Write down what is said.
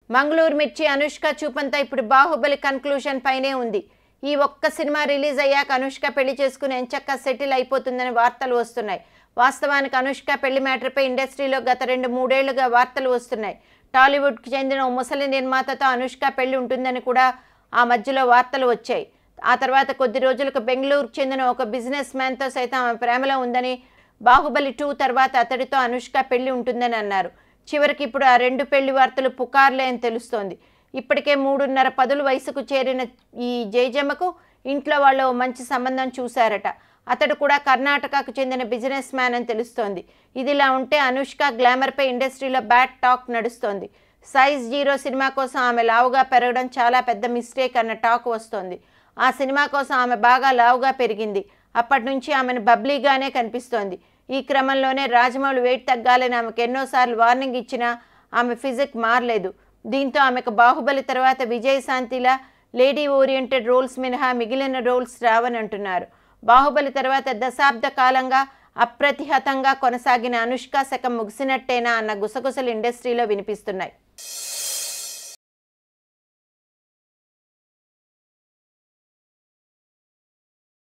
మంగళూరు మిర్చి అనుష్క చూపంతా ఇప్పుడు బాహుబలి కన్క్లూషన్ పైనే ఉంది. ఈ ఒక్క సినిమా రిలీజ్ అయ్యాక అనుష్క పెళ్లి చేసుకుని ఎంచక్కా సెటిల్ అయిపోతుందని వార్తలు వస్తున్నాయి. వాస్తవానికి అనుష్క పెళ్లి మ్యాటర్పై ఇండస్ట్రీలో గత 2-3 ఏళ్లుగా వార్తలు వస్తున్నాయి. టాలీవుడ్కి చెందిన ఓ ముసలి నిర్మాతతో అనుష్క పెళ్లి ఉంటుందని కూడా ఆ మధ్యలో వార్తలు వచ్చాయి. ఆ తర్వాత కొద్ది రోజులకు బెంగళూరుకు చెందిన ఒక బిజినెస్ మ్యాన్తో సైతం ఆమె ప్రేమలో ఉందని, బాహుబలి 2 తర్వాత అతడితో అనుష్క పెళ్లి ఉంటుందని అన్నారు. చివరికి ఇప్పుడు ఆ 2 పెళ్లి వార్తలు పుకార్లే అని తెలుస్తోంది. ఇప్పటికే 3.5 పదుల వయసుకు చేరిన ఈ జయజమ్మకు ఇంట్లో వాళ్ళు మంచి సంబంధం చూశారట. అతడు కూడా కర్ణాటకకు చెందిన బిజినెస్ మ్యాన్ అని తెలుస్తోంది. ఇదిలా ఉంటే అనుష్క గ్లామర్పై ఇండస్ట్రీలో బ్యాడ్ టాక్ నడుస్తోంది. సైజ్ 0 సినిమా కోసం ఆమె లావుగా పెరగడం చాలా పెద్ద మిస్టేక్ అన్న టాక్ వస్తోంది. ఆ సినిమా కోసం ఆమె బాగా లావుగా పెరిగింది. అప్పటి నుంచి ఆమెను బబ్లీగానే కనిపిస్తోంది. ఈ క్రమంలోనే రాజమౌళి వెయిట్ తగ్గాలని ఆమెకు ఎన్నోసార్లు వార్నింగ్ ఇచ్చినా ఆమె ఫిజిక్ మారలేదు. దీంతో ఆమెకు బాహుబలి తర్వాత విజయశాంతిలా లేడీ ఓరియంటెడ్ రోల్స్ మినహా మిగిలిన రోల్స్ రావని అంటున్నారు. బాహుబలి తర్వాత దశాబ్ద కాలంగా అప్రతిహతంగా కొనసాగిన అనుష్క శకం ముగిసినట్టేనా అన్న గుసగుసలు ఇండస్ట్రీలో వినిపిస్తున్నాయి.